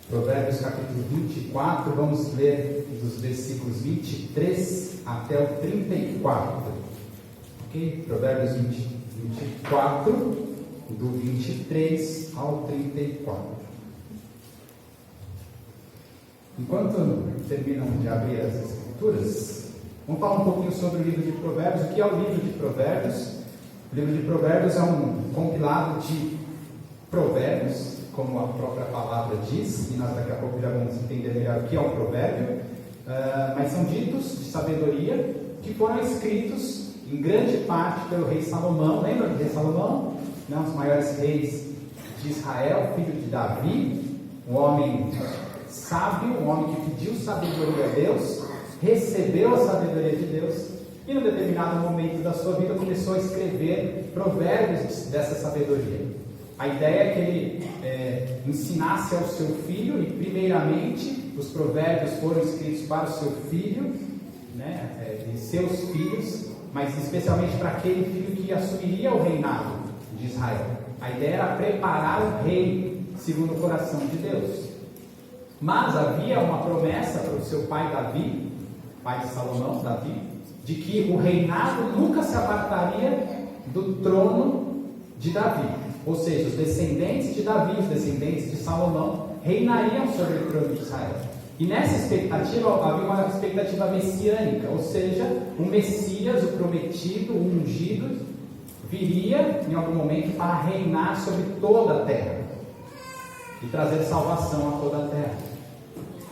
Provérbios capítulo 24, vamos ler dos versículos 23 até o 34. Ok? Provérbios 24, do 23 ao 34. Enquanto terminam de abrir as escrituras, vamos falar um pouquinho sobre o livro de Provérbios. O que é o livro de Provérbios? O livro de Provérbios é um compilado de provérbios, como a própria palavra diz, e nós daqui a pouco já vamos entender melhor o que é um provérbio, mas são ditos de sabedoria que foram escritos em grande parte pelo rei Salomão. Lembra do rei Salomão? Um dos maiores reis de Israel, filho de Davi, um homem sábio, um homem que pediu sabedoria a Deus, recebeu a sabedoria de Deus e, num determinado momento da sua vida, começou a escrever provérbios dessa sabedoria. A ideia é que ele ensinasse ao seu filho, e primeiramente os provérbios foram escritos para o seu filho, e seus filhos, mas especialmente para aquele filho que assumiria o reinado de Israel. A ideia era preparar o rei segundo o coração de Deus. Mas havia uma promessa para o seu pai Davi, pai de Salomão, Davi, de que o reinado nunca se apartaria do trono de Davi. Ou seja, os descendentes de Davi, os descendentes de Salomão, reinariam sobre o trono de Israel. E nessa expectativa, havia uma expectativa messiânica, ou seja, o Messias, o prometido, o ungido, viria em algum momento para reinar sobre toda a terra e trazer salvação a toda a terra.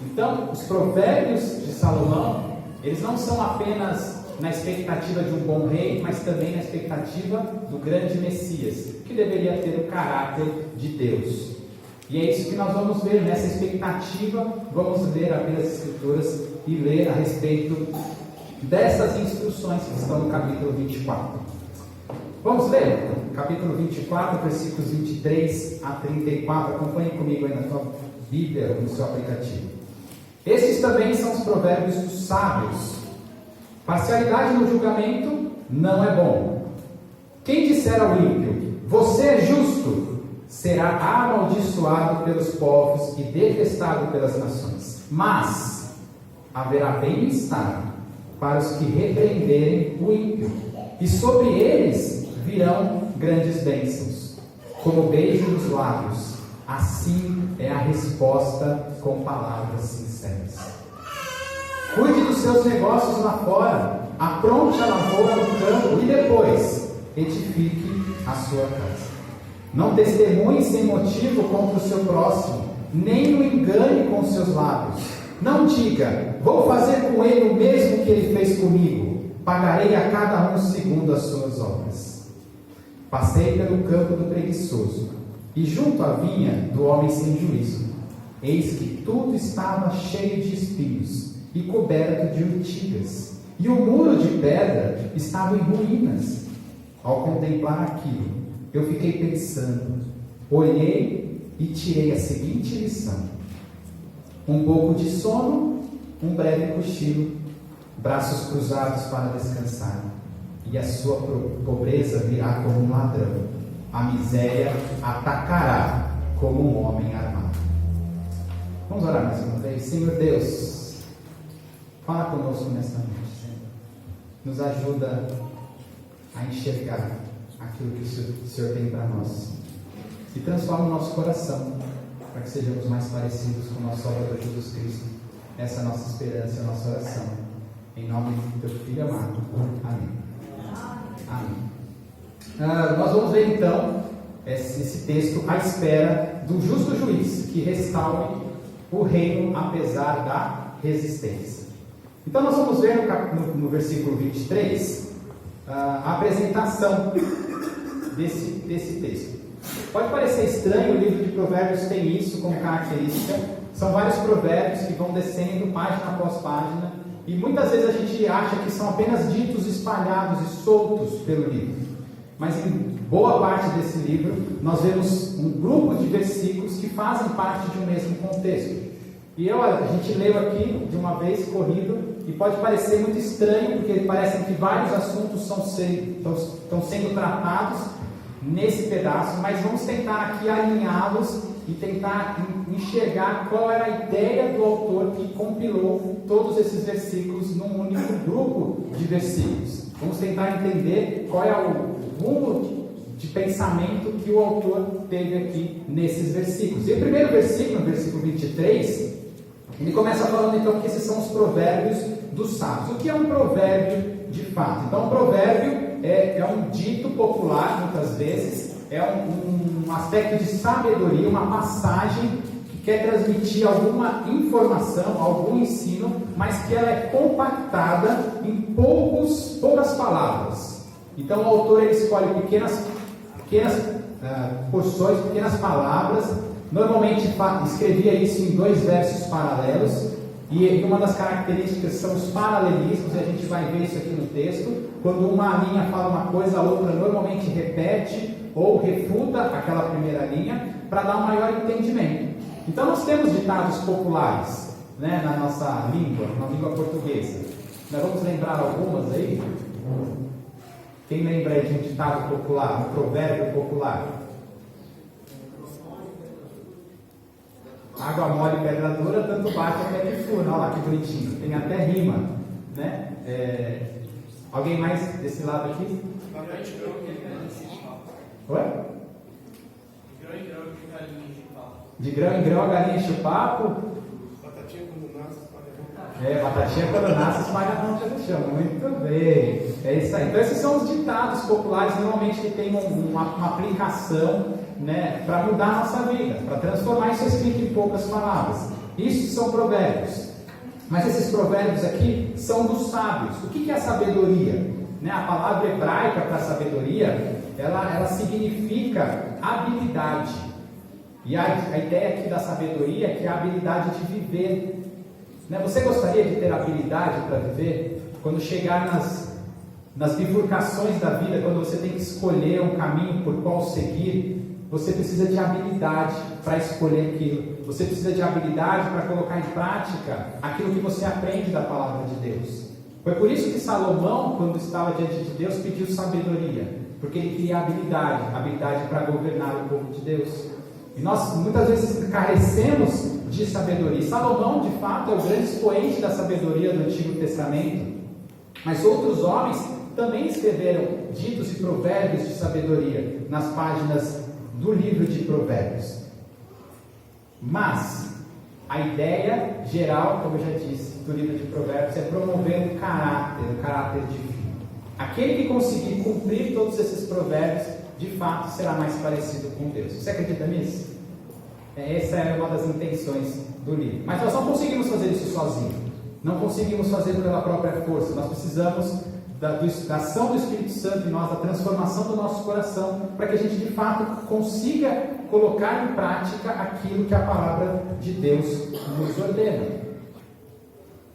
Então, os provérbios de Salomão, eles não são apenas na expectativa de um bom rei, mas também na expectativa do grande Messias, que deveria ter o caráter de Deus. E é isso que nós vamos ver nessa expectativa. Vamos ler abrir as escrituras e ler a respeito dessas instruções que estão no capítulo 24. Vamos ler? Capítulo 24, versículos 23 a 34. Acompanhe comigo aí na sua Bíblia ou no seu aplicativo. Estes também são os provérbios dos sábios. Parcialidade no julgamento não é bom. Quem disser ao ímpio, você é justo, será amaldiçoado pelos povos e detestado pelas nações. Mas haverá bem-estar para os que repreenderem o ímpio, e sobre eles virão grandes bênçãos. Como beijo nos lábios, assim é a resposta com palavras sinceras. Cuide dos seus negócios lá fora, apronte a lavoura no campo e depois edifique a sua casa. Não testemunhe sem motivo contra o seu próximo, nem o engane com seus lábios. Não diga, vou fazer com ele o mesmo que ele fez comigo, pagarei a cada um segundo as suas obras. Passei pelo campo do preguiçoso, e junto à vinha do homem sem juízo. Eis que tudo estava cheio de espinhos, e coberto de urtigas, e o muro de pedra estava em ruínas. Ao contemplar aquilo, eu fiquei pensando, olhei e tirei a seguinte lição: um pouco de sono, um breve cochilo, braços cruzados para descansar, e a sua pobreza virá como um ladrão, a miséria atacará como um homem armado. Vamos orar mais uma vez. Senhor Deus, fala conosco nesta noite, Senhor. Nos ajuda a enxergar aquilo que o Senhor tem para nós. E transforma o nosso coração, para que sejamos mais parecidos com o nosso Salvador Jesus Cristo. Essa é a nossa esperança, a nossa oração. Em nome do teu Filho amado. Amém. Amém. Nós vamos ver então esse texto à espera do justo juiz, que restaure o reino apesar da resistência. Então nós vamos ver no versículo 23 a apresentação desse texto. Pode parecer estranho, o livro de Provérbios tem isso como característica. São vários provérbios que vão descendo página após página, e muitas vezes a gente acha que são apenas ditos espalhados e soltos pelo livro. Mas em boa parte desse livro nós vemos um grupo de versículos que fazem parte de um mesmo contexto. E a gente leu aqui de uma vez corrido, e pode parecer muito estranho, porque parece que vários assuntos estão sendo tratados nesse pedaço, mas vamos tentar aqui alinhá-los e tentar enxergar qual era a ideia do autor que compilou todos esses versículos num único grupo de versículos. Vamos tentar entender qual é o rumo de pensamento que o autor teve aqui nesses versículos. E o primeiro versículo, no versículo 23, ele começa falando então que esses são os provérbios dos sábios. O que é um provérbio de fato? Então, um provérbio é um dito popular, muitas vezes, é um aspecto de sabedoria, uma passagem que quer transmitir alguma informação, algum ensino, mas que ela é compactada em poucas palavras. Então, o autor ele escolhe pequenas porções, pequenas palavras. Normalmente escrevia isso em 2 versos paralelos, e uma das características são os paralelismos, e a gente vai ver isso aqui no texto. Quando uma linha fala uma coisa, a outra normalmente repete ou refuta aquela primeira linha, para dar um maior entendimento. Então nós temos ditados populares, né, na nossa língua, na língua portuguesa. Nós vamos lembrar algumas aí. Quem lembra aí de um ditado popular, um provérbio popular? Água mole e pedra dura, tanto bate até que fura. Olha lá que bonitinho, tem até rima, né? Alguém mais desse lado aqui? Oi? De grão em grão a galinha enche o papo. Batatinha quando nasce espalha. Batatinha quando nasce espalha a ronca do chão. Muito bem. É isso aí. Então esses são os ditados populares, normalmente que tem uma aplicação, né, para mudar a nossa vida, para transformar isso escrito em poucas palavras. Isso são provérbios. Mas esses provérbios aqui são dos sábios. O que é a sabedoria? Né, a palavra hebraica para sabedoria, ela significa habilidade. E a ideia aqui da sabedoria é que é a habilidade de viver. Né, você gostaria de ter habilidade para viver? Quando chegar nas bifurcações da vida, quando você tem que escolher um caminho por qual seguir, você precisa de habilidade para escolher aquilo. Você precisa de habilidade para colocar em prática aquilo que você aprende da palavra de Deus. Foi por isso que Salomão, quando estava diante de Deus, pediu sabedoria, porque ele queria habilidade para governar o povo de Deus. E nós muitas vezes carecemos de sabedoria. Salomão, de fato, é o grande expoente da sabedoria do Antigo Testamento. Mas outros homens também escreveram ditos e provérbios de sabedoria nas páginas do livro de Provérbios. Mas a ideia geral, como eu já disse, do livro de Provérbios é promover um caráter divino. Aquele que conseguir cumprir todos esses provérbios, de fato, será mais parecido com Deus. Você acredita nisso? Essa é uma das intenções do livro. Mas nós não conseguimos fazer isso sozinhos. Não conseguimos fazer pela própria força. Nós precisamos da ação do Espírito Santo em nós, da transformação do nosso coração, para que a gente de fato consiga colocar em prática aquilo que a palavra de Deus nos ordena.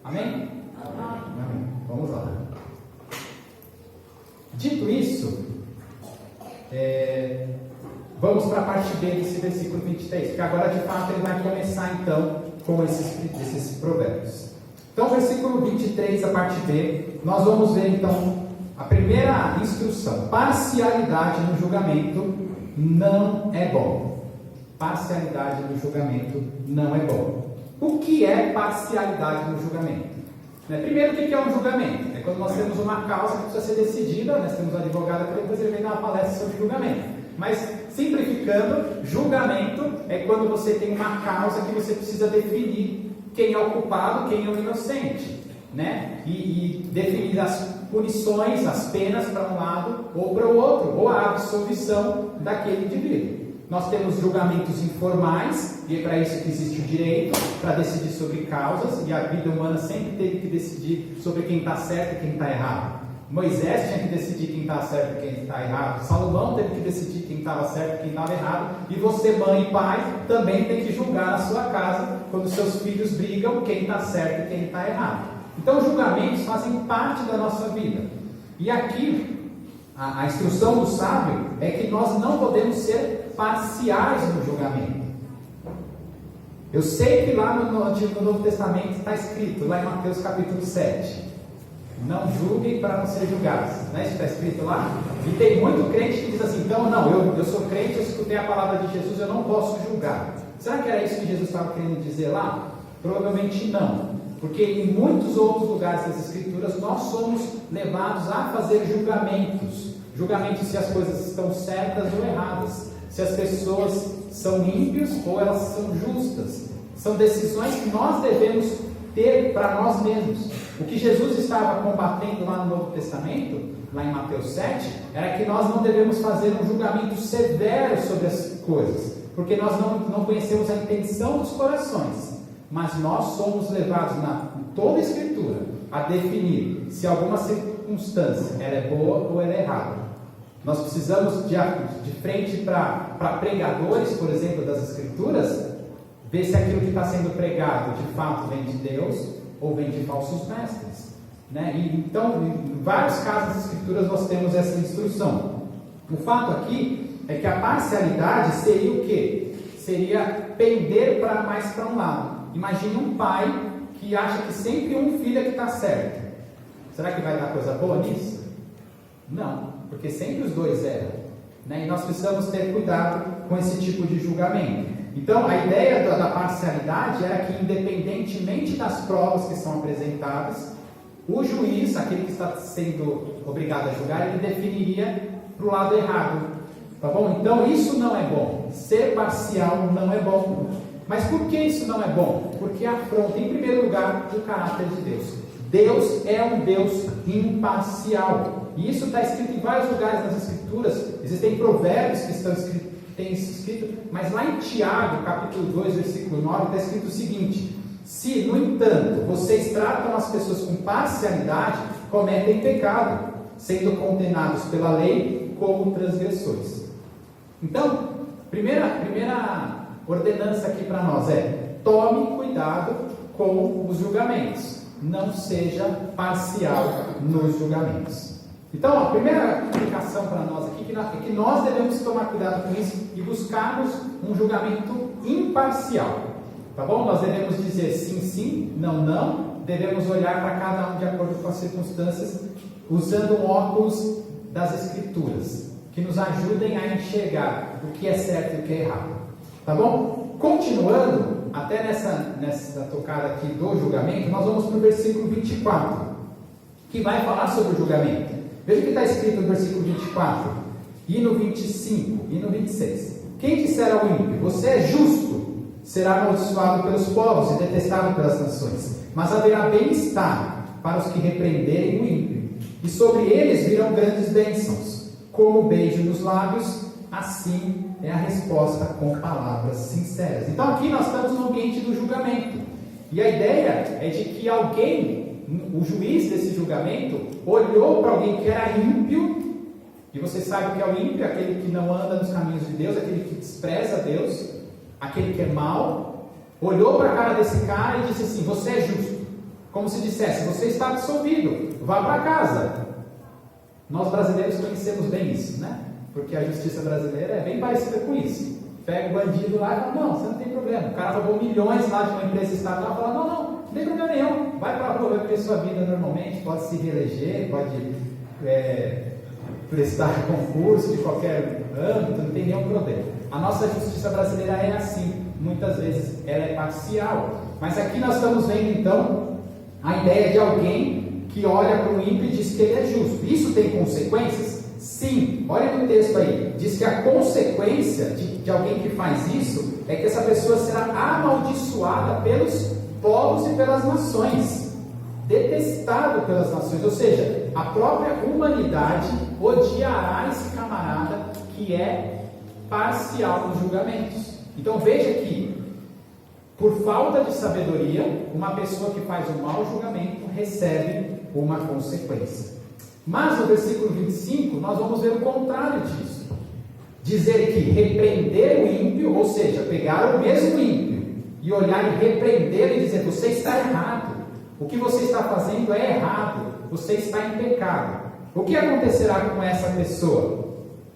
Amém? Amém. Vamos lá. Dito isso, vamos para a parte B desse versículo 23, porque agora de fato ele vai começar então com esses provérbios. Então, versículo 23, a parte B, nós vamos ver então a primeira instrução: parcialidade no julgamento não é bom. Parcialidade no julgamento não é bom. O que é parcialidade no julgamento? Primeiro, o que é um julgamento? É quando nós temos uma causa que precisa ser decidida, nós temos um advogado que depois ele vem dar uma palestra sobre julgamento. Mas, simplificando, julgamento é quando você tem uma causa que você precisa definir quem é o culpado, quem é o inocente, né? E definir as punições, as penas para um lado ou para o outro, ou a absolvição daquele indivíduo. Nós temos julgamentos informais, e é para isso que existe o direito, para decidir sobre causas, e a vida humana sempre teve que decidir sobre quem está certo e quem está errado. Moisés tinha que decidir quem está certo e quem está errado. Salomão teve que decidir quem estava certo e quem estava errado. E você, mãe e pai, também tem que julgar na sua casa, quando seus filhos brigam, quem está certo e quem está errado. Então, julgamentos fazem parte da nossa vida. E aqui, a instrução do sábio é que nós não podemos ser parciais no julgamento. Eu sei que lá no Novo Testamento está escrito, lá em Mateus capítulo 7, não julguem para não ser julgados, né? Isso está escrito lá. E tem muito crente que diz assim: então, não, eu sou crente, eu escutei a palavra de Jesus, eu não posso julgar. Será que era isso que Jesus estava querendo dizer lá? Provavelmente não, porque em muitos outros lugares das Escrituras nós somos levados a fazer julgamentos se as coisas estão certas ou erradas, se as pessoas são ímpios ou elas são justas. São decisões que nós devemos ter para nós mesmos. O que Jesus estava combatendo lá no Novo Testamento, lá em Mateus 7, era que nós não devemos fazer um julgamento severo sobre as coisas, porque nós não conhecemos a intenção dos corações, mas nós somos levados em toda a Escritura a definir se alguma circunstância ela é boa ou ela é errada. Nós precisamos, de frente para pregadores, por exemplo, das Escrituras, ver se aquilo que está sendo pregado de fato vem de Deus ou vem de falsos mestres, né? Então, em vários casos das Escrituras nós temos essa instrução. O fato aqui é que a parcialidade seria o quê? Seria pender mais para um lado. Imagine um pai que acha que sempre um filho é que está certo. Será que vai dar coisa boa nisso? Não, porque sempre os dois erram, né? E nós precisamos ter cuidado com esse tipo de julgamento. Então, a ideia da parcialidade era que, independentemente das provas que são apresentadas, o juiz, aquele que está sendo obrigado a julgar, ele definiria para o lado errado. Tá bom? Então, isso não é bom. Ser parcial não é bom. Mas por que isso não é bom? Porque afronta, em primeiro lugar, o caráter de Deus. Deus é um Deus imparcial. E isso está escrito em vários lugares nas Escrituras. Existem provérbios que estão escritos, mas lá em Tiago, capítulo 2, versículo 9, está escrito o seguinte: se, no entanto, vocês tratam as pessoas com parcialidade, cometem pecado, sendo condenados pela lei como transgressores. Então, primeira ordenança aqui para nós é: tome cuidado com os julgamentos, não seja parcial nos julgamentos. Então, a primeira indicação para nós aqui é que nós devemos tomar cuidado com isso e buscarmos um julgamento imparcial. Tá bom? Nós devemos dizer sim, sim, não, não. Devemos olhar para cada um de acordo com as circunstâncias, usando um óculos das Escrituras, que nos ajudem a enxergar o que é certo e o que é errado. Tá bom? Continuando, até nessa tocada aqui do julgamento, nós vamos para o versículo 24, que vai falar sobre o julgamento. Veja o que está escrito no versículo 24, e no 25, e no 26. Quem disser ao ímpio, você é justo, será amaldiçoado pelos povos e detestado pelas nações, mas haverá bem-estar para os que repreenderem o ímpio, e sobre eles virão grandes bênçãos, como beijo nos lábios, assim é a resposta com palavras sinceras. Então aqui nós estamos no ambiente do julgamento, e a ideia é de que alguém, o juiz desse julgamento, olhou para alguém que era ímpio, e você sabe o que é o ímpio, aquele que não anda nos caminhos de Deus, aquele que despreza Deus, aquele que é mau, olhou para a cara desse cara e disse assim: você é justo, como se dissesse, você está absolvido, vá para casa. Nós brasileiros conhecemos bem isso, né? Porque a justiça brasileira é bem parecida com isso. Pega o bandido lá e fala: não, você não tem problema. O cara roubou milhões lá de uma empresa estatal, fala: não tem problema nenhum, vai para a rua, vai ter sua vida normalmente, pode se reeleger, pode prestar concurso de qualquer âmbito, não tem nenhum problema. A nossa justiça brasileira é assim, muitas vezes ela é parcial, mas aqui nós estamos vendo então a ideia de alguém que olha para o ímpio e diz que ele é justo. Isso tem consequências? Sim, olha no texto aí, diz que a consequência de alguém que faz isso é que essa pessoa será amaldiçoada pelos povos e pelas nações, detestado pelas nações, ou seja, a própria humanidade odiará esse camarada que é parcial nos julgamentos. Então veja que, por falta de sabedoria, uma pessoa que faz um mau julgamento recebe uma consequência. Mas no versículo 25 nós vamos ver o contrário disso, dizer que repreender o ímpio, ou seja, pegar o mesmo ímpio e olhar e repreender e dizer: você está errado, o que você está fazendo é errado, você está em pecado. O que acontecerá com essa pessoa?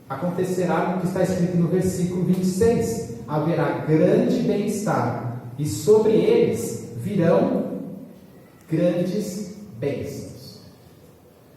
Acontecerá o que está escrito no versículo 26: haverá grande bem-estar, e sobre eles virão grandes bênçãos.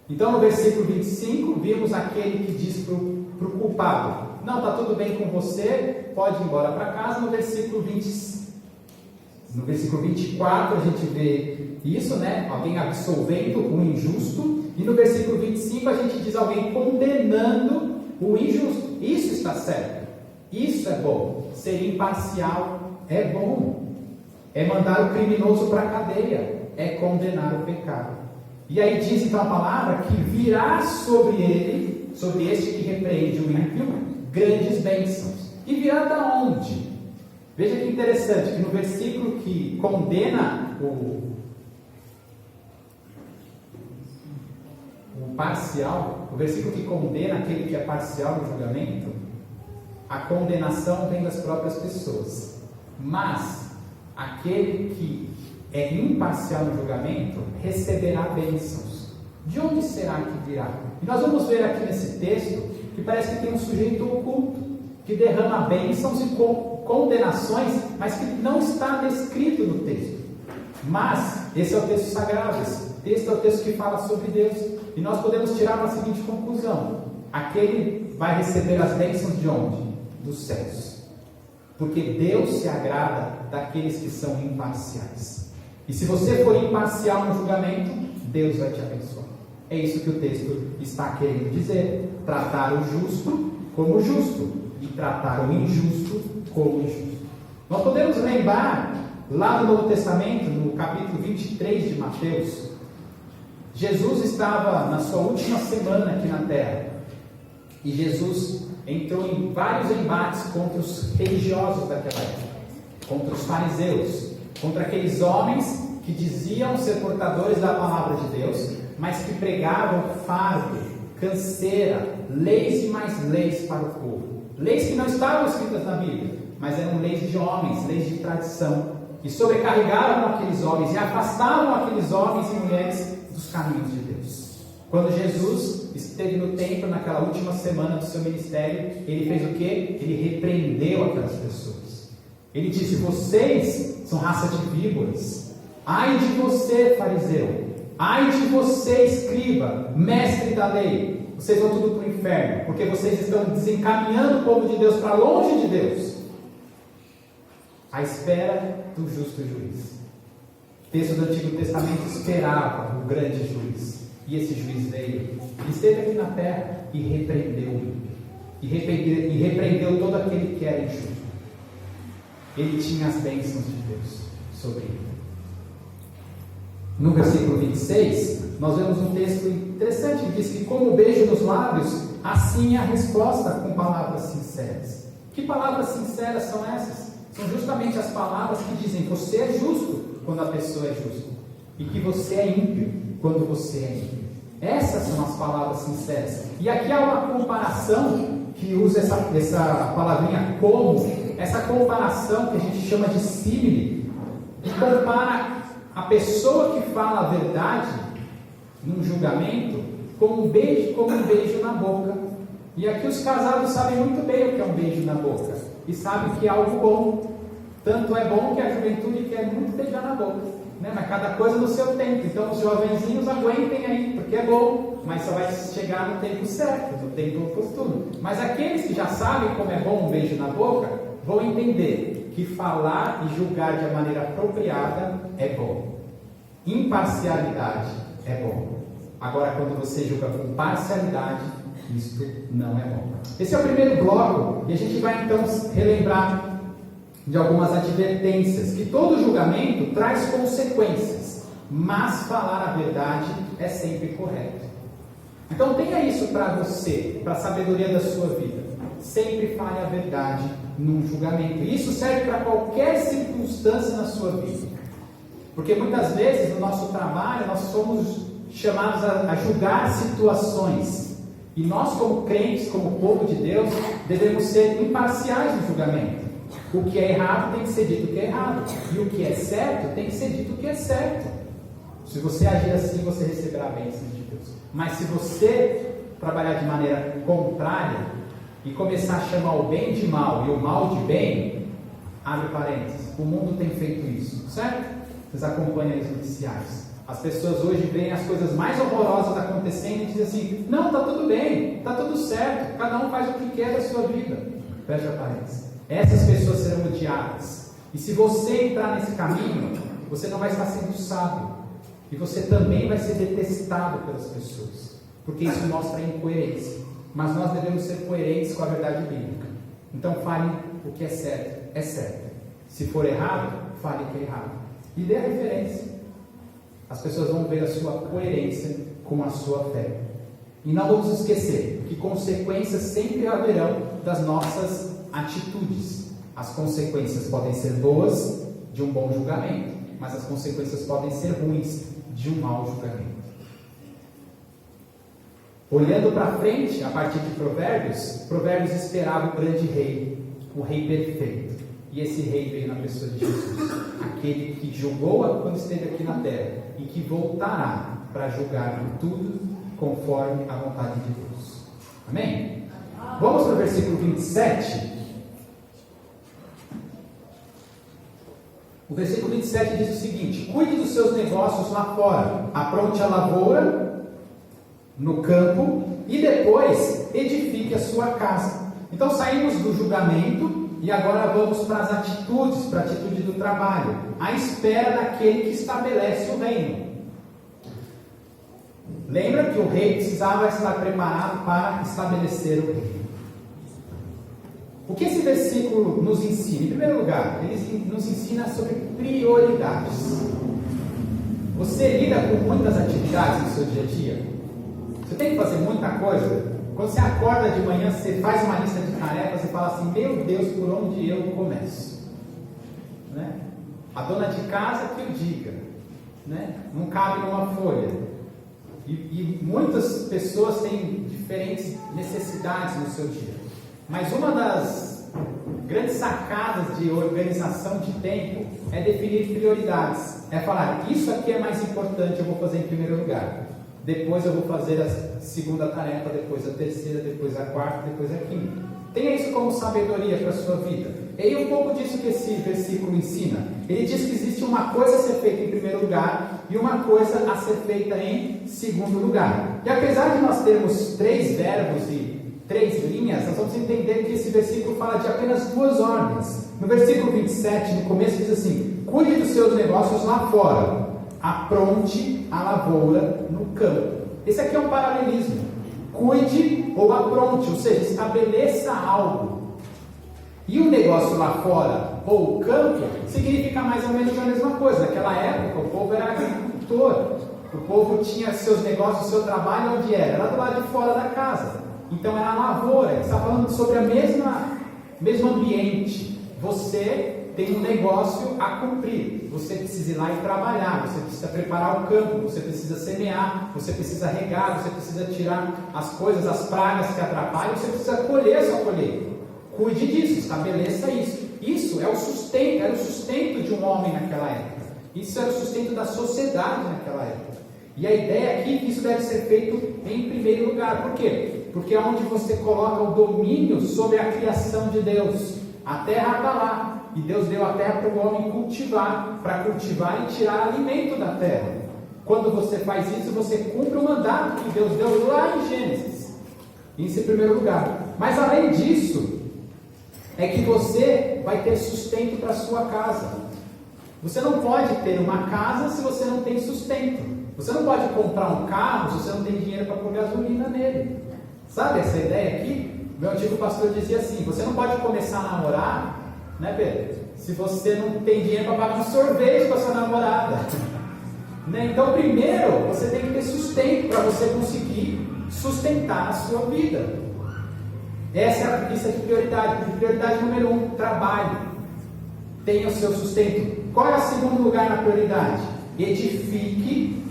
Então no versículo 25 vimos aquele que diz para o culpado: não, está tudo bem com você, pode ir embora para casa. No versículo 24 a gente vê isso, né? Alguém absolvendo o injusto. E no versículo 25 a gente diz alguém condenando o injusto. Isso está certo. Isso é bom. Ser imparcial é bom. É mandar o criminoso para a cadeia. É condenar o pecado. E aí diz então a palavra que virá sobre ele, sobre este que repreende o ímpio, grandes bênçãos. E virá da onde? Veja que interessante, que no versículo que condena o parcial, o versículo que condena aquele que é parcial no julgamento, a condenação vem das próprias pessoas. Mas aquele que é imparcial no julgamento receberá bênçãos. De onde será que virá? E nós vamos ver aqui nesse texto que parece que tem um sujeito oculto que derrama bênçãos e condenações, mas que não está descrito no texto. Mas esse é o texto sagrado, esse texto é o texto que fala sobre Deus. E nós podemos tirar uma seguinte conclusão: aquele vai receber as bênçãos de onde? Dos céus. Porque Deus se agrada daqueles que são imparciais. E se você for imparcial no julgamento, Deus vai te abençoar. É isso que o texto está querendo dizer: tratar o justo como justo e tratar o injusto como injusto. Nós podemos lembrar lá no Novo Testamento, no capítulo 23 de Mateus, Jesus estava na sua última semana aqui na terra, e Jesus entrou em vários embates contra os religiosos daquela época, contra os fariseus, contra aqueles homens que diziam ser portadores da palavra de Deus, mas que pregavam fardo, canseira, leis e mais leis para o povo. Leis que não estavam escritas na Bíblia, mas eram leis de homens, leis de tradição, que sobrecarregavam aqueles homens e afastavam aqueles homens e mulheres dos caminhos de Deus. Quando Jesus esteve no templo naquela última semana do seu ministério, ele fez o quê? Ele repreendeu aquelas pessoas. Ele disse: vocês são raça de víboras. Ai de você, fariseu. Ai de você, escriba, mestre da lei. Vocês vão tudo para o inferno, porque vocês estão desencaminhando o povo de Deus para longe de Deus, à espera do justo juiz. O texto do Antigo Testamento esperava o grande juiz, e esse juiz veio, e esteve aqui na terra e repreendeu o ímpio, e repreendeu todo aquele que era injusto. Ele tinha as bênçãos de Deus sobre ele. No versículo 26, nós vemos um texto interessante que diz que, como o beijo nos lábios, assim é a resposta com palavras sinceras. Que palavras sinceras são essas? São justamente as palavras que dizem: você é justo quando a pessoa é justa, e que você é ímpio quando você é ímpio. Essas são as palavras sinceras. E aqui há uma comparação que usa essa palavrinha como, essa comparação que a gente chama de símile, que compara a pessoa que fala a verdade num julgamento como um beijo na boca. E aqui os casados sabem muito bem o que é um beijo na boca, e sabem que é algo bom. Tanto é bom que a juventude quer muito beijar na boca, né? Mas cada coisa no seu tempo. Então os jovenzinhos aguentem aí, porque é bom, mas só vai chegar no tempo certo, no tempo oportuno. Mas aqueles que já sabem como é bom um beijo na boca, vão entender que falar e julgar de maneira apropriada é bom. Imparcialidade é bom. Agora, quando você julga com parcialidade, isto não é bom. Esse é o primeiro bloco, e a gente vai então relembrar de algumas advertências, que todo julgamento traz consequências, mas falar a verdade é sempre correto. Então tenha isso para você, para a sabedoria da sua vida. Sempre fale a verdade num julgamento. E isso serve para qualquer circunstância na sua vida. Porque muitas vezes no nosso trabalho nós somos chamados a julgar situações. E nós, como crentes, como povo de Deus, devemos ser imparciais no julgamento. O que é errado tem que ser dito que é errado, e o que é certo tem que ser dito que é certo. Se você agir assim, você receberá a bênção de Deus. Mas se você trabalhar de maneira contrária e começar a chamar o bem de mal e o mal de bem, abre parênteses, o mundo tem feito isso, certo? Vocês acompanham as noticiários. As pessoas hoje veem as coisas mais horrorosas acontecendo e dizem assim: não, está tudo bem, está tudo certo, cada um faz o que quer da sua vida. Fecha parênteses. Essas pessoas serão odiadas. E se você entrar nesse caminho, você não vai estar sendo sábio. E você também vai ser detestado pelas pessoas. Porque isso mostra incoerência. Mas nós devemos ser coerentes com a verdade bíblica. Então fale o que é certo. Se for errado, fale o que é errado. E dê a referência. As pessoas vão ver a sua coerência com a sua fé. E não vamos esquecer que consequências sempre haverão das nossas atitudes. As consequências podem ser boas de um bom julgamento, mas as consequências podem ser ruins de um mau julgamento. Olhando para frente, a partir de Provérbios esperava o grande rei, o rei perfeito. E esse rei veio na pessoa de Jesus, aquele que julgou quando esteve aqui na terra e que voltará para julgar tudo conforme a vontade de Deus. Amém? Vamos para o versículo 27. O versículo 27 diz o seguinte: cuide dos seus negócios lá fora, apronte a lavoura no campo e depois edifique a sua casa. Então saímos do julgamento e agora vamos para as atitudes, para a atitude do trabalho, à espera daquele que estabelece o reino. Lembra que o rei precisava estar preparado para estabelecer o reino. O que esse versículo nos ensina? Em primeiro lugar, ele nos ensina sobre prioridades. Você lida com muitas atividades no seu dia a dia? Você tem que fazer muita coisa? Quando você acorda de manhã, você faz uma lista de tarefas e fala assim: meu Deus, por onde eu começo? Né? A dona de casa que o diga, né? Não cabe numa folha. E muitas pessoas têm diferentes necessidades no seu dia. Mas uma das grandes sacadas de organização de tempo é definir prioridades. É falar: isso aqui é mais importante, eu vou fazer em primeiro lugar. Depois eu vou fazer a segunda tarefa, depois a terceira, depois a quarta, depois a quinta. Tenha isso como sabedoria para a sua vida. E um pouco disso que esse versículo ensina. Ele diz que existe uma coisa a ser feita em primeiro lugar e uma coisa a ser feita em segundo lugar. E apesar de nós termos 3 verbos e 3 linhas, nós vamos entender que esse versículo fala de apenas 2 ordens. No versículo 27, no começo, diz assim: cuide dos seus negócios lá fora, apronte a lavoura no campo. Esse aqui é um paralelismo. Cuide ou apronte, ou seja, estabeleça algo. E o negócio lá fora, ou o campo, significa mais ou menos a mesma coisa. Naquela época, o povo era agricultor. O povo tinha seus negócios, seu trabalho, onde era? Era do lado de fora da casa. Então era a lavoura. Ele está falando sobre a mesmo ambiente. Você tem um negócio a cumprir. Você precisa ir lá e trabalhar. Você precisa preparar o campo. Você precisa semear. Você precisa regar. Você precisa tirar as coisas, as pragas que atrapalham. Você precisa colher a sua colheita. Cuide disso, estabeleça isso. Isso é o sustento, era o sustento de um homem naquela época. Isso era o sustento da sociedade naquela época. E a ideia aqui é que isso deve ser feito em primeiro lugar. Por quê? Porque é onde você coloca o domínio sobre a criação de Deus. A terra está lá. E Deus deu a terra para o homem cultivar, para cultivar e tirar alimento da terra. Quando você faz isso, você cumpre o mandato que Deus deu lá em Gênesis. Isso em primeiro lugar. Mas além disso, é que você vai ter sustento para a sua casa. Você não pode ter uma casa se você não tem sustento. Você não pode comprar um carro se você não tem dinheiro para pôr gasolina nele. Sabe essa ideia aqui? Meu antigo pastor dizia assim: você não pode começar a namorar, né, Pedro, se você não tem dinheiro para pagar um sorvete para sua namorada. Né? Então primeiro você tem que ter sustento para você conseguir sustentar a sua vida. Essa é a lista de prioridade. Prioridade número 1, trabalho. Tenha o seu sustento. Qual é o segundo lugar na prioridade? Edifique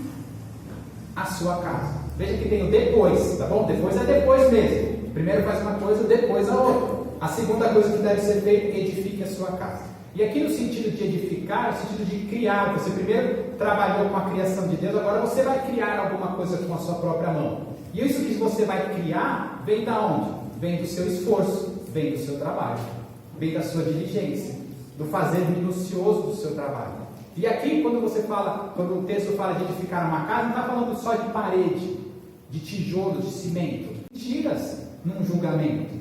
a sua casa. Veja que tem o depois, tá bom? Depois é depois mesmo. Primeiro faz uma coisa, depois a outra. A segunda coisa que deve ser feita: edifique a sua casa. E aqui no sentido de edificar, no sentido de criar. Você primeiro trabalhou com a criação de Deus, agora você vai criar alguma coisa com a sua própria mão. E isso que você vai criar vem da onde? Vem do seu esforço, vem do seu trabalho, vem da sua diligência, do fazer minucioso do seu trabalho. E aqui, quando o texto fala de edificar uma casa, não está falando só de parede, de tijolo, de cimento. Mentiras num julgamento.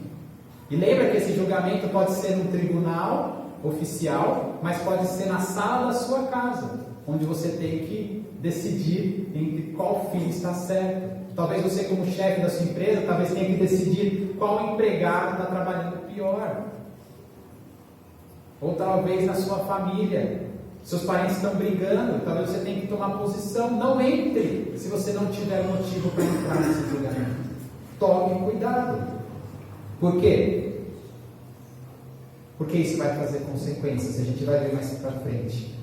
E lembra que esse julgamento pode ser num tribunal oficial, mas pode ser na sala da sua casa, onde você tem que decidir entre qual filho está certo. Talvez você, como chefe da sua empresa, talvez tenha que decidir qual empregado está trabalhando pior. Ou talvez na sua família, seus parentes estão brigando, talvez você tenha que tomar posição. Não entre se você não tiver motivo para entrar nesse julgamento. Tome cuidado. Por quê? Porque isso vai trazer consequências. A gente vai ver mais para frente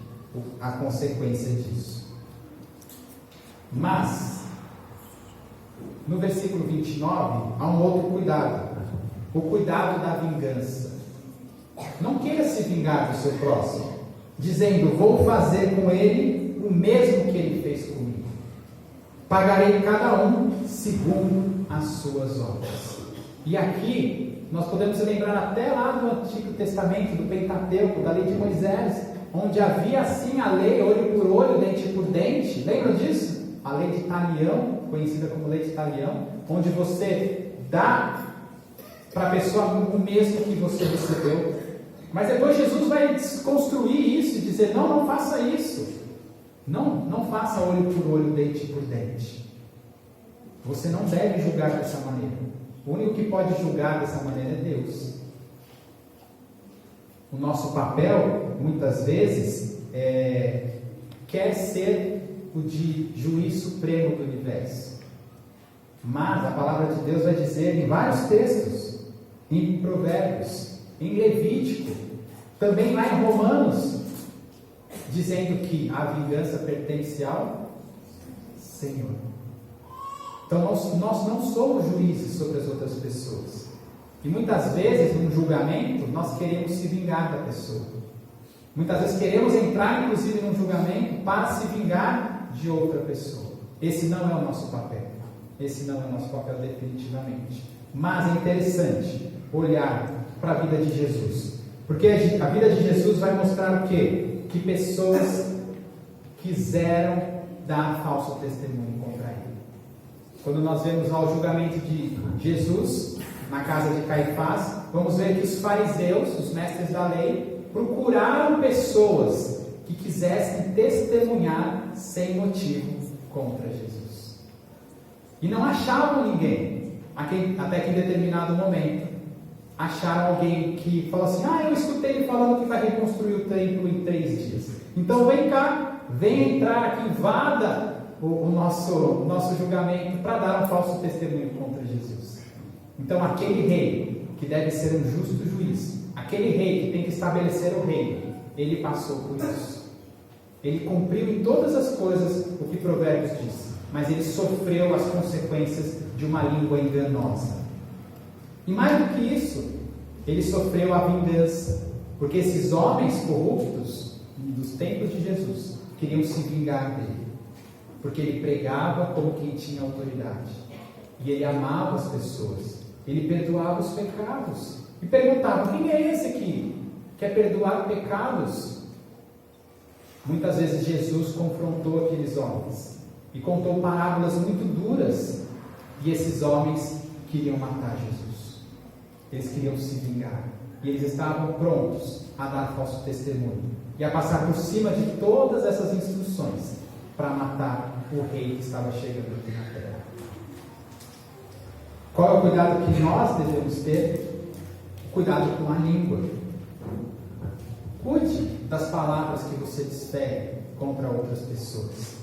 a consequência disso. Mas, no versículo 29, há um outro cuidado. O cuidado da vingança. Não queira se vingar do seu próximo, dizendo: vou fazer com ele o mesmo que ele fez comigo. Pagarei cada um segundo as suas obras. E aqui, nós podemos lembrar até lá do Antigo Testamento, do Pentateuco, da lei de Moisés, onde havia assim a lei, olho por olho, dente por dente. Lembra disso? A lei de Talião, conhecida como lei de Talião, onde você dá para a pessoa o mesmo que você recebeu. Mas depois Jesus vai desconstruir isso e dizer: não faça isso. Não faça olho por olho, dente por dente. Você não deve julgar dessa maneira. O único que pode julgar dessa maneira é Deus. O nosso papel, muitas vezes, quer ser o de juiz supremo do universo. Mas a palavra de Deus vai dizer em vários textos, em Provérbios, em Levítico, também lá em Romanos, dizendo que a vingança pertence ao Senhor. Então nós não somos juízes sobre as outras pessoas. E muitas vezes, num julgamento, nós queremos se vingar da pessoa. Muitas vezes queremos entrar, inclusive, num julgamento para se vingar de outra pessoa. Esse não é o nosso papel. Esse não é o nosso papel definitivamente. Mas é interessante olhar para a vida de Jesus. Porque a vida de Jesus vai mostrar o quê? Que pessoas quiseram dar falso testemunho contra ele. Quando nós vemos lá o julgamento de Jesus na casa de Caifás, vamos ver que os fariseus, os mestres da lei, procuraram pessoas que quisessem testemunhar sem motivo contra Jesus. E não achavam ninguém, até que em determinado momento acharam alguém que falou assim: eu escutei ele falando que vai reconstruir o templo em 3 dias. Então vem cá, vem entrar aqui, invada o nosso julgamento para dar um falso testemunho contra Jesus. Então aquele rei, que deve ser um justo juiz, aquele rei que tem que estabelecer o reino, ele passou por isso. Ele cumpriu em todas as coisas o que Provérbios diz, mas ele sofreu as consequências de uma língua enganosa. E mais do que isso, ele sofreu a vingança, porque esses homens corruptos dos tempos de Jesus queriam se vingar dele, porque ele pregava como quem tinha autoridade, e ele amava as pessoas, ele perdoava os pecados, e perguntava: quem é esse que quer perdoar pecados? Muitas vezes Jesus confrontou aqueles homens, e contou parábolas muito duras, e esses homens queriam matar Jesus, eles queriam se vingar, e eles estavam prontos a dar falso testemunho, e a passar por cima de todas essas instruções, para matar o rei que estava chegando aqui na terra. Qual é o cuidado que nós devemos ter? Cuidado com a língua. Cuide das palavras que você desfere contra outras pessoas.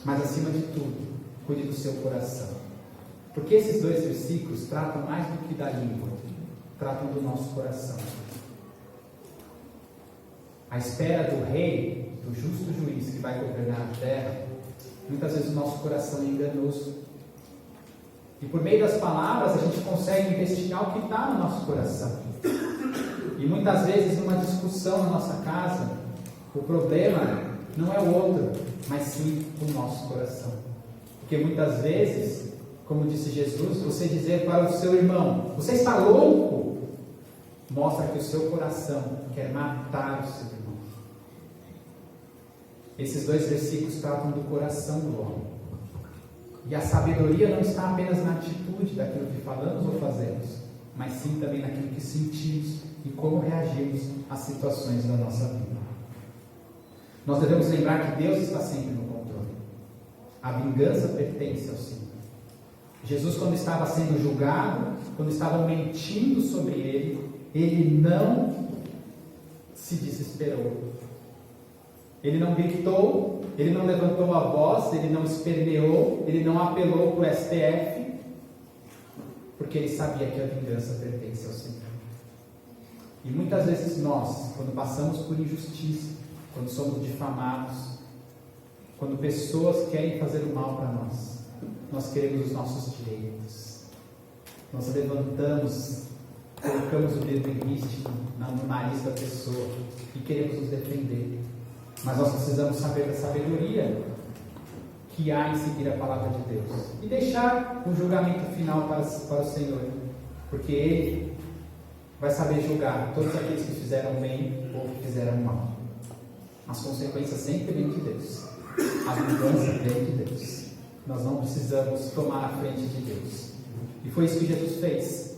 Mas acima de tudo, cuide do seu coração. Porque esses 2 versículos tratam mais do que da língua, tratam do nosso coração. À espera do rei, do justo juiz que vai governar a terra, muitas vezes o nosso coração é enganoso. E por meio das palavras a gente consegue investigar o que está no nosso coração. E muitas vezes numa discussão na nossa casa, o problema não é o outro, mas sim o nosso coração. Porque muitas vezes, como disse Jesus, você dizer para o seu irmão: você está louco? Mostra que o seu coração quer matar o seu irmão. Esses dois versículos tratam do coração do homem. E a sabedoria não está apenas na atitude daquilo que falamos ou fazemos, mas sim também naquilo que sentimos e como reagimos às situações da nossa vida. Nós devemos lembrar que Deus está sempre no controle. A vingança pertence ao Senhor. Jesus, quando estava sendo julgado, quando estavam mentindo sobre ele não se desesperou. Ele não gritou, ele não levantou a voz, ele não esperneou, ele não apelou para o STF, porque ele sabia que a vingança pertence ao Senhor. E muitas vezes nós, quando passamos por injustiça, quando somos difamados, quando pessoas querem fazer o mal para nós, nós queremos os nossos direitos. Nós levantamos, colocamos o dedo em rístico no nariz da pessoa e queremos nos defender. Mas nós precisamos saber da sabedoria que há em seguir a palavra de Deus e deixar o julgamento final para o Senhor, porque Ele vai saber julgar todos aqueles que fizeram bem ou que fizeram mal. As consequências sempre vêm de Deus, a vingança vem de Deus. Nós não precisamos tomar a frente de Deus, e foi isso que Jesus fez.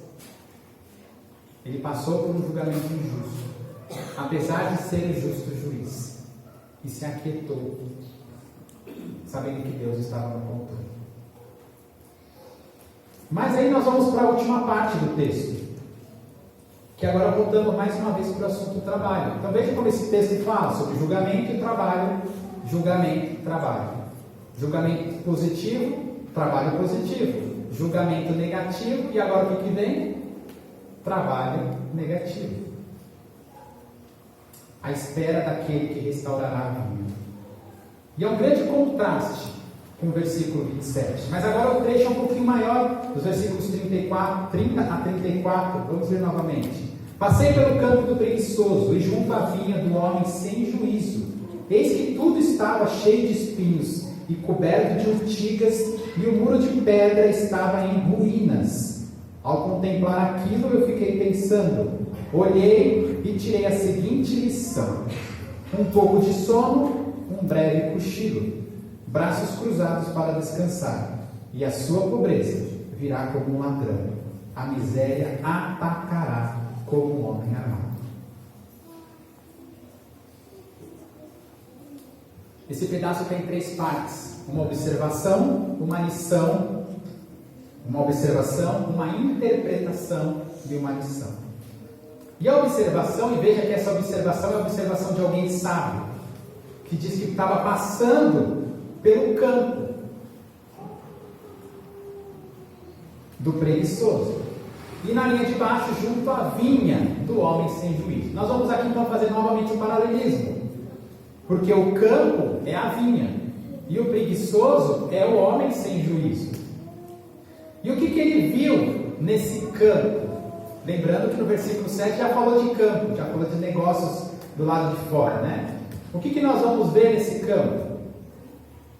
Ele passou por um julgamento injusto, apesar de ser o justo juiz, e se aquietou, sabendo que Deus estava no controle. Mas aí nós vamos para a última parte do texto, que agora voltamos mais uma vez para o assunto do trabalho. Então veja como esse texto fala sobre julgamento e trabalho, julgamento e trabalho. Julgamento positivo, trabalho positivo. Julgamento negativo, e agora o que vem? Trabalho negativo. A espera daquele que restaurará a vida. E é um grande contraste com o versículo 27. Mas agora o trecho é um pouquinho maior, dos versículos 30 a 34. Vamos ver novamente. Passei pelo campo do preguiçoso e junto à vinha do homem sem juízo. Eis que tudo estava cheio de espinhos e coberto de urtigas, e o muro de pedra estava em ruínas. Ao contemplar aquilo, eu fiquei pensando. Olhei e tirei a seguinte lição: um pouco de sono, um breve cochilo, braços cruzados para descansar, e a sua pobreza virá como um ladrão, a miséria atacará como um homem armado. Esse pedaço tem 3 partes: uma observação, uma lição, uma observação, uma interpretação e uma lição. E a observação, e veja que essa observação é a observação de alguém sábio, que diz que estava passando pelo campo do preguiçoso, e na linha de baixo, junto à vinha do homem sem juízo. Nós vamos aqui então fazer novamente um paralelismo, porque o campo é a vinha, e o preguiçoso é o homem sem juízo. E o que ele viu nesse campo? Lembrando que no versículo 7 já falou de campo, já falou de negócios do lado de fora, né? O que nós vamos ver nesse campo?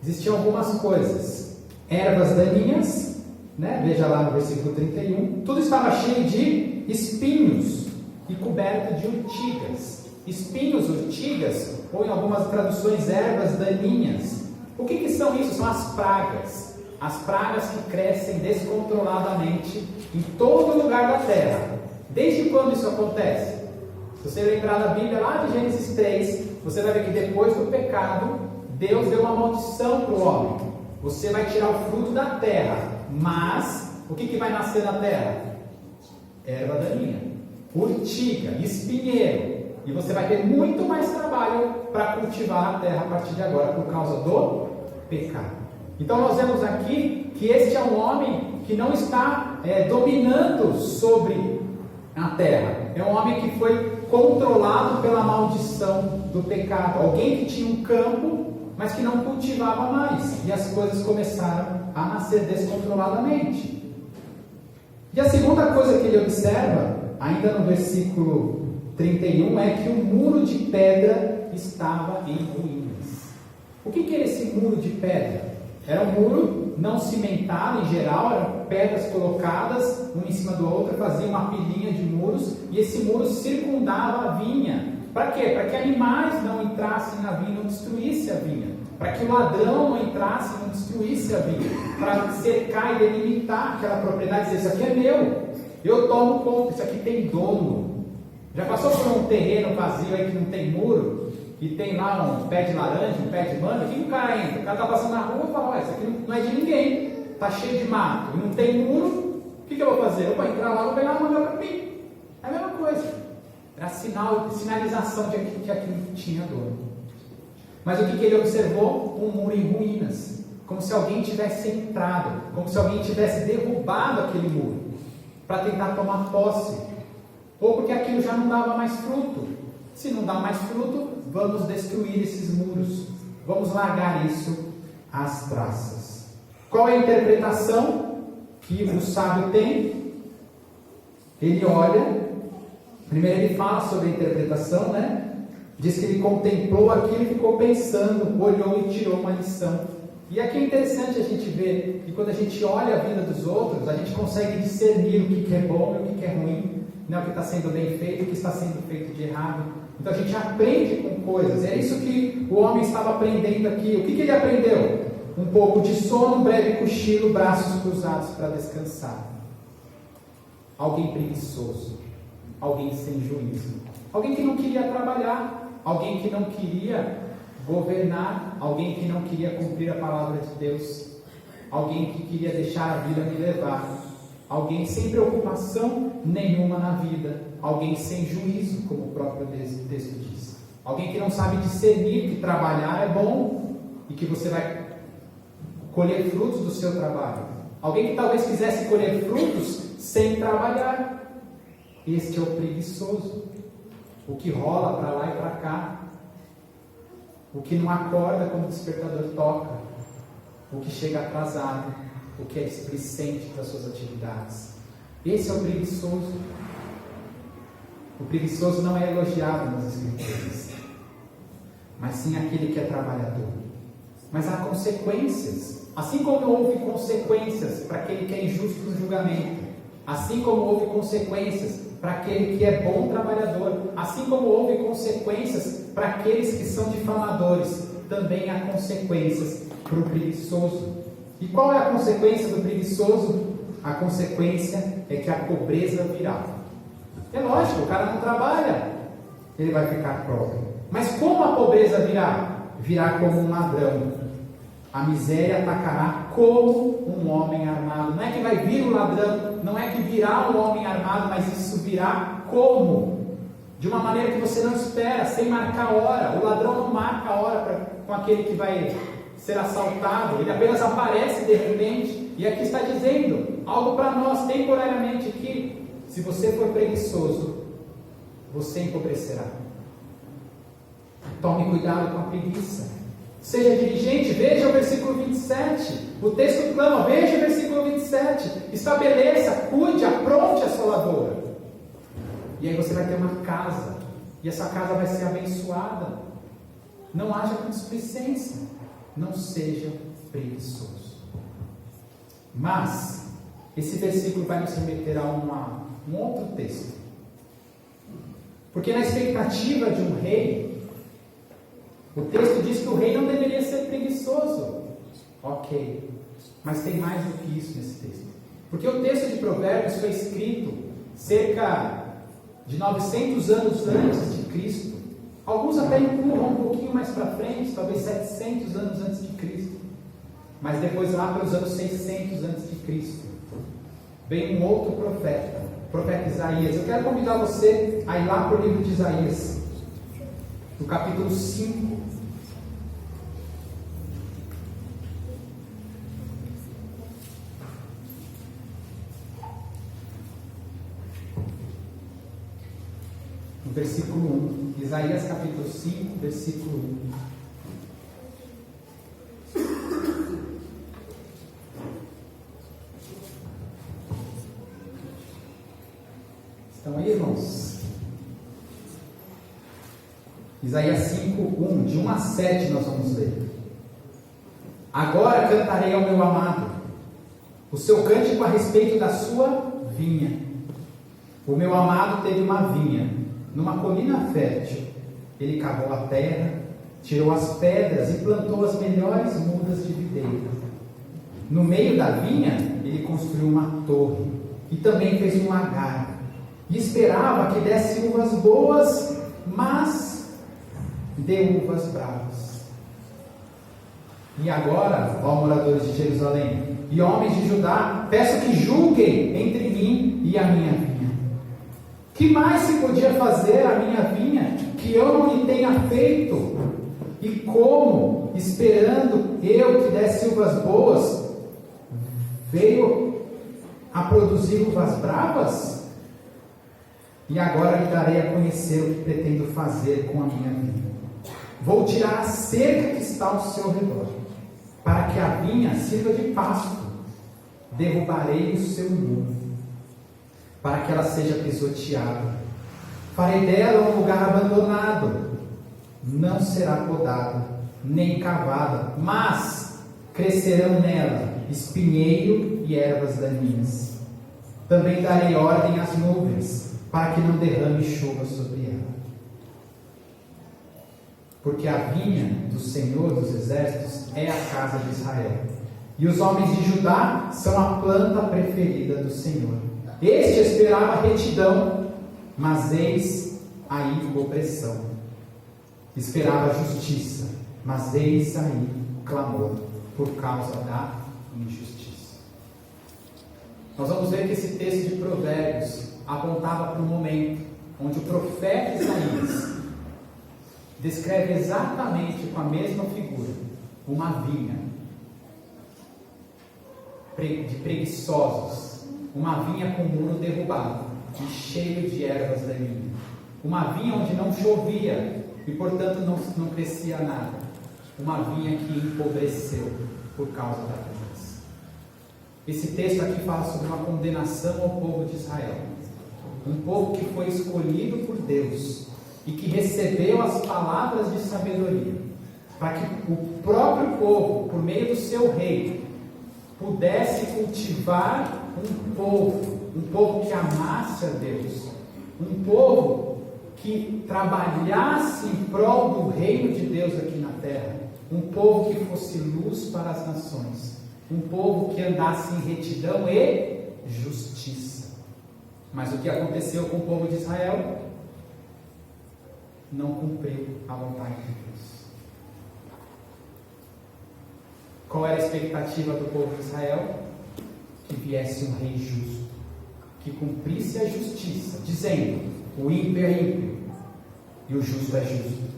Existiam algumas coisas: ervas daninhas, né? Veja lá no versículo 31, tudo estava cheio de espinhos e coberto de urtigas. Espinhos, urtigas, ou em algumas traduções, ervas daninhas. O que são isso? São as pragas. As pragas que crescem descontroladamente em todo lugar da terra. Desde quando isso acontece? Se você lembrar da Bíblia, lá de Gênesis 3, você vai ver que depois do pecado, Deus deu uma maldição para o homem. Você vai tirar o fruto da terra, mas o que vai nascer na terra? Erva daninha, urtiga, espinheiro. E você vai ter muito mais trabalho para cultivar a terra a partir de agora, por causa do pecado. Então nós vemos aqui que este é um homem que não está dominando sobre a terra. É um homem que foi controlado pela maldição do pecado. Alguém que tinha um campo, mas que não cultivava mais. E as coisas começaram a nascer descontroladamente. E a segunda coisa que ele observa, ainda no versículo 31, é que o muro de pedra estava em ruínas. O que era esse muro de pedra? Era um muro não cimentado em geral, eram pedras colocadas uma em cima do outro, fazia uma pilhinha de muros, e esse muro circundava a vinha Para quê? Para que animais não entrassem na vinha, não destruíssem a vinha. Para que o ladrão não entrasse e não destruísse a vinha. Para cercar e delimitar aquela propriedade e dizer, isso aqui é meu. Eu tomo conta, isso aqui tem dono. Já passou por um terreno vazio aí que não tem muro? E tem lá um pé de laranja, um pé de manga? O que o cara entra? O cara está passando na rua e fala, olha, isso aqui não é de ninguém. Está cheio de mato e não tem muro. O que eu vou fazer? Eu vou entrar lá e vou pegar uma manga para mim. É a mesma coisa. Era sinalização de que aquilo tinha dono. Mas o que ele observou? Um muro em ruínas. Como se alguém tivesse entrado, como se alguém tivesse derrubado aquele muro para tentar tomar posse. Ou porque aquilo já não dava mais fruto. Se não dá mais fruto, vamos destruir esses muros. Vamos largar isso às traças. Qual é a interpretação que o sábio tem? Ele olha, primeiro ele fala sobre a interpretação, né? Diz que ele contemplou aquilo e ficou pensando, olhou e tirou uma lição. E aqui é interessante a gente ver que quando a gente olha a vida dos outros, a gente consegue discernir o que é bom e o que é ruim, né? O que está sendo bem feito e o que está sendo feito de errado. Então a gente aprende com coisas. É isso que o homem estava aprendendo aqui. O que ele aprendeu? Um pouco de sono, um breve cochilo, braços cruzados para descansar. Alguém preguiçoso, alguém sem juízo, alguém que não queria trabalhar, alguém que não queria governar, alguém que não queria cumprir a palavra de Deus, alguém que queria deixar a vida me levar, alguém sem preocupação nenhuma na vida, alguém sem juízo, como o próprio texto diz, alguém que não sabe discernir que trabalhar é bom e que você vai colher frutos do seu trabalho, alguém que talvez quisesse colher frutos sem trabalhar. Este é o preguiçoso, o que rola para lá e para cá, o que não acorda quando o despertador toca, o que chega atrasado, o que é displicente das suas atividades. Esse é o preguiçoso. O preguiçoso não é elogiado nas Escrituras, mas sim aquele que é trabalhador. Mas há consequências, assim como houve consequências para aquele que é injusto no julgamento, assim como houve consequências para aquele que é bom trabalhador, assim como houve consequências para aqueles que são difamadores, também há consequências para o preguiçoso. E qual é a consequência do preguiçoso? A consequência é que a pobreza virá. É lógico, o cara não trabalha, ele vai ficar pobre. Mas como a pobreza virá? Virá como um ladrão. A miséria atacará como um homem armado. Não é que vai vir o ladrão, não é que virá um homem armado, mas isso virá como? De uma maneira que você não espera, sem marcar hora. O ladrão não marca a hora com aquele que vai ser assaltado, ele apenas aparece de repente. E aqui está dizendo algo para nós temporariamente, que se você for preguiçoso, você empobrecerá. Tome cuidado com a preguiça. Seja diligente, veja o versículo 27. O texto clama, veja o versículo 27. Estabeleça, cuide, apronte a sua lavoura. E aí você vai ter uma casa. E essa casa vai ser abençoada. Não haja displicência. Não seja preguiçoso. Mas, esse versículo vai nos remeter a um outro texto. Porque na expectativa de um rei, o texto diz que o rei não deveria ser preguiçoso. Ok. Mas tem mais do que isso nesse texto. Porque o texto de Provérbios foi escrito cerca de 900 anos antes de Cristo. Alguns até empurram um pouquinho mais para frente, talvez 700 anos antes de Cristo. Mas depois lá para os anos 600 antes de Cristo, vem um outro profeta, o profeta Isaías. Eu quero convidar você a ir lá para o livro de Isaías, no capítulo 5. No versículo 1. Isaías capítulo 5, versículo 1. Estão aí, irmãos? Isaías 5, 1, de 1 a 7 nós vamos ler. Agora cantarei ao meu amado o seu cântico a respeito da sua vinha. O meu amado teve uma vinha numa colina fértil, Ele cavou a terra, tirou as pedras e plantou as melhores mudas de videira. No meio da vinha, ele construiu uma torre e também fez um lagar. E esperava que desse uvas boas, mas deu uvas bravas. E agora, ó moradores de Jerusalém e homens de Judá, peço que julguem entre mim e a minha vinha. Que mais se podia fazer a minha vinha que eu não lhe tenha feito? E como, esperando eu que desse uvas boas, veio a produzir uvas bravas? E agora lhe darei a conhecer o que pretendo fazer com a minha vinha. Vou tirar a cerca que está ao seu redor, para que a vinha sirva de pasto. Derrubarei o seu muro, para que ela seja pisoteada. Farei dela um lugar abandonado. Não será podada, nem cavada, mas crescerão nela espinheiro e ervas daninhas. Também darei ordem às nuvens, para que não derrame chuva sobre ela. Porque a vinha do Senhor dos Exércitos é a casa de Israel, e os homens de Judá são a planta preferida do Senhor. Este esperava retidão, mas eis aí opressão. Esperava justiça, mas eis aí clamor por causa da injustiça. Nós vamos ver que esse texto de Provérbios apontava para um momento onde o profeta Isaías descreve exatamente com a mesma figura uma vinha de preguiçosos, uma vinha com o muro derrubado e cheio de ervas daninhas, uma vinha onde não chovia e portanto não crescia nada, uma vinha que empobreceu por causa da preguiça. Esse texto aqui fala sobre uma condenação ao povo de Israel, um povo que foi escolhido por Deus e que recebeu as palavras de sabedoria, para que o próprio povo, por meio do seu rei, pudesse cultivar um povo que amasse a Deus, um povo que trabalhasse em prol do reino de Deus aqui na terra, um povo que fosse luz para as nações, um povo que andasse em retidão e justiça. Mas o que aconteceu com o povo de Israel? Não cumpriu a vontade de Deus. Qual era a expectativa do povo de Israel? Que viesse um rei justo, que cumprisse a justiça, dizendo: o ímpio é ímpio e o justo é justo.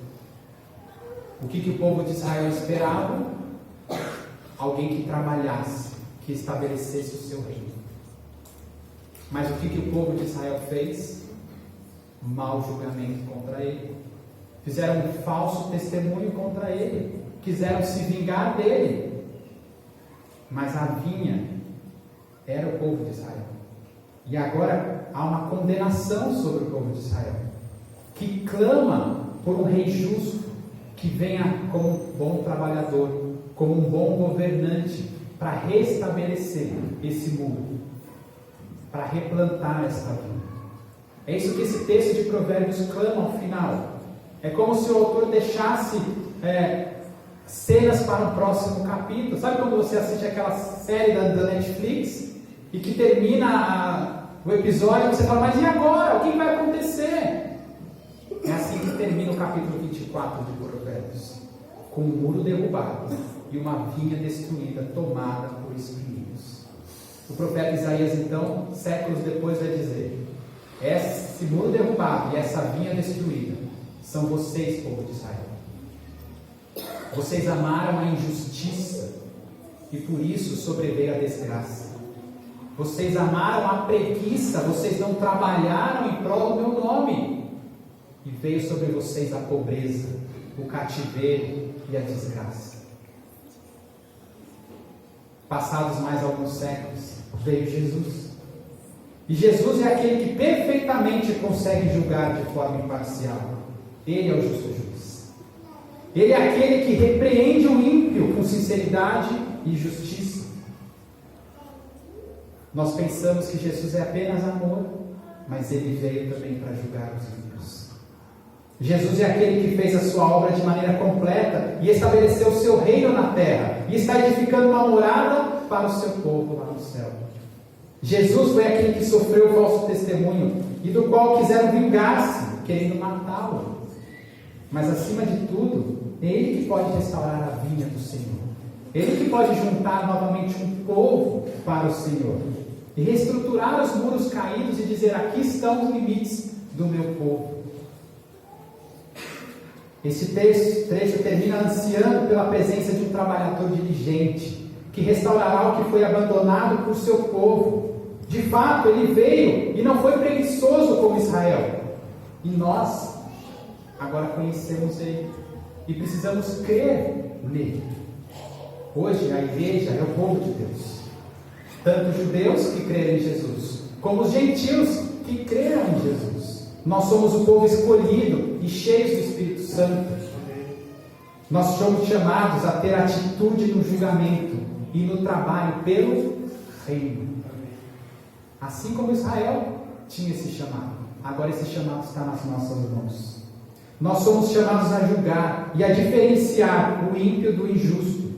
O que o povo de Israel esperava? Alguém que trabalhasse, que estabelecesse o seu reino. Mas o que o povo de Israel fez? Mau julgamento contra ele. Fizeram um falso testemunho contra ele. Quiseram se vingar dele. Mas a vinha era o povo de Israel. E agora há uma condenação sobre o povo de Israel, que clama por um rei justo, que venha como um bom trabalhador, como um bom governante, para restabelecer esse muro, para replantar esta vinha. É isso que esse texto de Provérbios clama ao final. É como se o autor deixasse cenas para um próximo capítulo. Sabe quando você assiste aquela série da Netflix e que termina o episódio e você fala: mas e agora? O que vai acontecer? É assim que termina o capítulo 24 de Provérbios, com um muro derrubado e uma vinha destruída, tomada por espinhos. O profeta Isaías, então, séculos depois, vai dizer: esse muro derrubado e essa vinha destruída são vocês, povo de Israel. Vocês amaram a injustiça e por isso sobreveio a desgraça. Vocês amaram a preguiça, vocês não trabalharam em prol do meu nome, e veio sobre vocês a pobreza, o cativeiro e a desgraça. Passados mais alguns séculos, veio Jesus. E Jesus é aquele que perfeitamente consegue julgar de forma imparcial. Ele é o justo juiz. Ele é aquele que repreende o ímpio com sinceridade e justiça. Nós pensamos que Jesus é apenas amor, mas ele veio também para julgar os ímpios. Jesus é aquele que fez a sua obra de maneira completa e estabeleceu o seu reino na terra e está edificando uma morada para o seu povo lá no céu. Jesus foi aquele que sofreu o falso testemunho e do qual quiseram vingar-se, querendo matá-lo. Mas acima de tudo, é Ele que pode restaurar a vinha do Senhor. Ele que pode juntar novamente um povo para o Senhor e reestruturar os muros caídos e dizer: aqui estão os limites do meu povo. Esse trecho termina ansiando pela presença de um trabalhador diligente, que restaurará o que foi abandonado por seu povo. De fato, ele veio e não foi preguiçoso como Israel. E nós agora conhecemos ele e precisamos crer nele. Hoje a igreja é o povo de Deus. Tanto os judeus que creram em Jesus, como os gentios que creram em Jesus. Nós somos o povo escolhido e cheios do Espírito Santo. Nós somos chamados a ter atitude no julgamento e no trabalho pelo reino. Assim como Israel tinha esse chamado, agora esse chamado está nas nossas mãos. Nós somos chamados a julgar e a diferenciar o ímpio do injusto.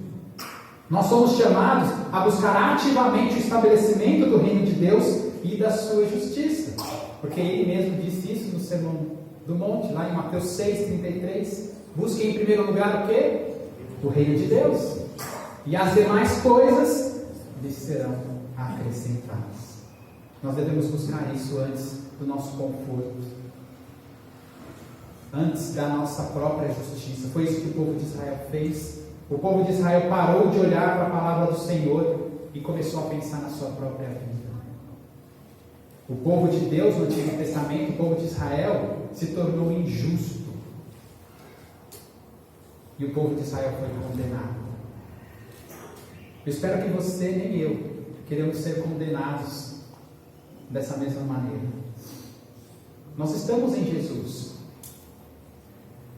Nós somos chamados a buscar ativamente o estabelecimento do reino de Deus e da sua justiça. Porque ele mesmo disse isso no Sermão do Monte, lá em Mateus 6,33. Busquem em primeiro lugar o quê? O reino de Deus. E as demais coisas lhes serão acrescentadas. Nós devemos buscar isso antes do nosso conforto, antes da nossa própria justiça. Foi isso que o povo de Israel fez. O povo de Israel parou de olhar para a palavra do Senhor e começou a pensar na sua própria vida. O povo de Deus no Antigo Testamento, o povo de Israel, se tornou injusto. E o povo de Israel foi condenado. Eu espero que você nem eu queremos ser condenados dessa mesma maneira. Nós estamos em Jesus,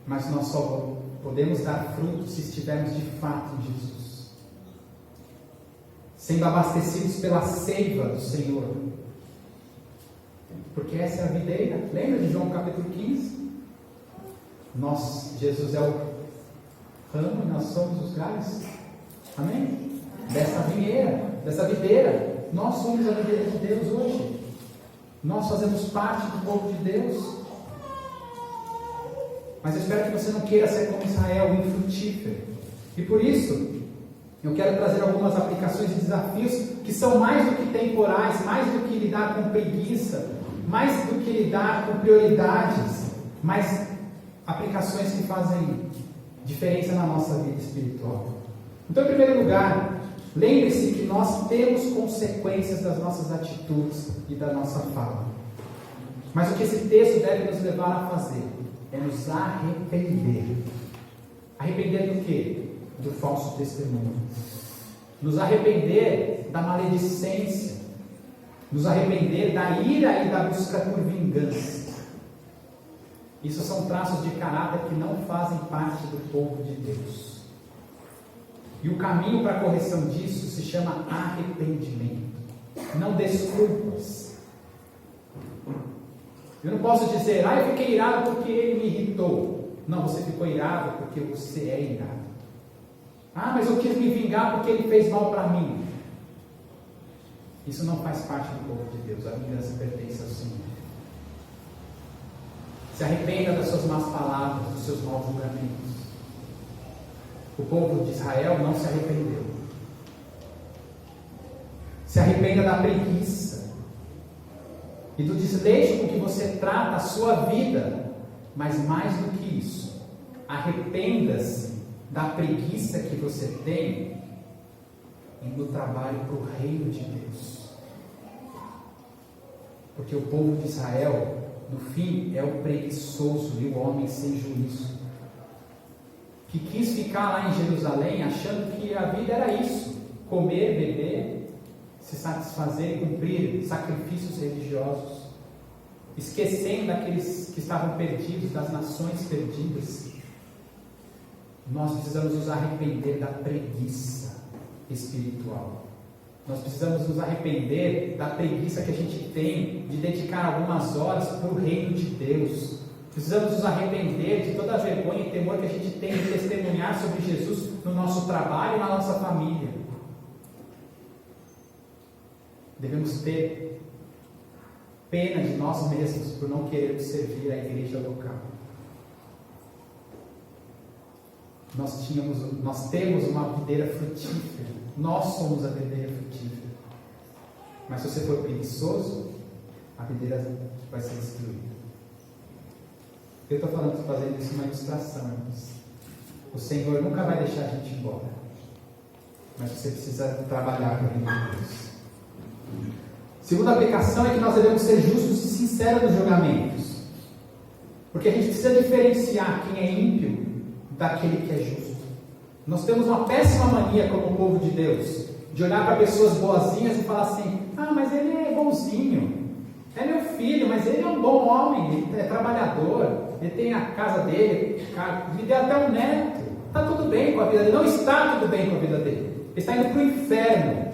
mas nós só podemos dar frutos se estivermos de fato em Jesus, sendo abastecidos pela seiva do Senhor, porque essa é a videira. Lembra de João capítulo 15? Jesus é o ramo e nós somos os galhos. Amém? Dessa videira, nós somos a videira de Deus hoje. Nós fazemos parte do povo de Deus. Mas eu espero que você não queira ser como Israel, infrutífero. E por isso, eu quero trazer algumas aplicações e desafios que são mais do que temporais, mais do que lidar com preguiça, mais do que lidar com prioridades, mas aplicações que fazem diferença na nossa vida espiritual. Então, em primeiro lugar, lembre-se que nós temos consequências das nossas atitudes e da nossa fala. Mas o que esse texto deve nos levar a fazer é nos arrepender. Arrepender do quê? Do falso testemunho. Nos arrepender da maledicência. Nos arrepender da ira e da busca por vingança. Isso são traços de caráter que não fazem parte do povo de Deus. E o caminho para a correção disso se chama arrependimento, não desculpas. Eu não posso dizer: eu fiquei irado porque ele me irritou. Não, você ficou irado porque você é irado. Mas eu quis me vingar porque ele fez mal para mim. Isso não faz parte do povo de Deus. A vingança pertence ao Senhor. Se arrependa das suas más palavras, dos seus maus julgamentos. O povo de Israel não se arrependeu. Se arrependa da preguiça e do desleixo com que você trata a sua vida. Mas mais do que isso, arrependa-se da preguiça que você tem no trabalho para o reino de Deus. Porque o povo de Israel, no fim, é o preguiçoso e o homem sem juízo, que quis ficar lá em Jerusalém achando que a vida era isso: comer, beber, se satisfazer e cumprir sacrifícios religiosos, esquecendo daqueles que estavam perdidos, das nações perdidas. Nós precisamos nos arrepender da preguiça espiritual. Nós precisamos nos arrepender da preguiça que a gente tem de dedicar algumas horas para o reino de Deus, Precisamos nos arrepender de toda a vergonha e temor que a gente tem de testemunhar sobre Jesus no nosso trabalho e na nossa família. Devemos ter pena de nós mesmos por não querermos servir a igreja local. Nós temos uma videira frutífera. Nós somos a videira frutífera. Mas se você for preguiçoso, a videira vai ser destruída. Eu estou fazendo isso uma ilustração, irmãos. O Senhor nunca vai deixar a gente embora. Mas você precisa trabalhar para o reino de Deus. Segunda aplicação é que nós devemos ser justos e sinceros nos julgamentos. Porque a gente precisa diferenciar quem é ímpio daquele que é justo. Nós temos uma péssima mania como povo de Deus, de olhar para pessoas boazinhas e falar assim: ah, mas ele é bonzinho, é meu filho, mas ele é um bom homem, ele é trabalhador, ele tem a casa dele, me deu até um neto, está tudo bem com a vida dele. Não está tudo bem com a vida dele, ele está indo para o inferno.